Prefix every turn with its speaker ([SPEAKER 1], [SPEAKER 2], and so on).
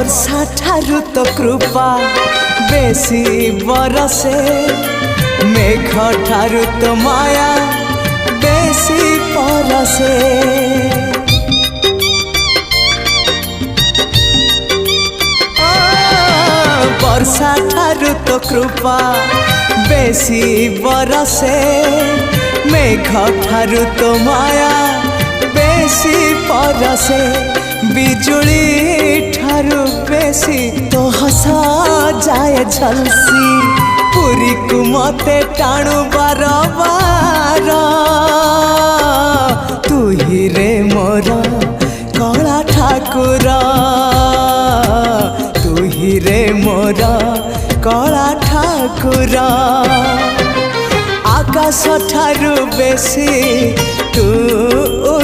[SPEAKER 1] वर्षा ठारू तो कृपा बेसी बरसे मेघ ठारू तो माया बेसी परसे वर्षा ठारू तो कृपा बेसी बरसे मेघ ठारू तो माया बेसी परसे बिजुली ठारू बेसी तो हसा जाए झलसी पुरी को मते टाणु बार बार तू ही रे मोर कला ठाकुर तू ही रे मोर कला ठाकुर आकाश ठारू बेसी तू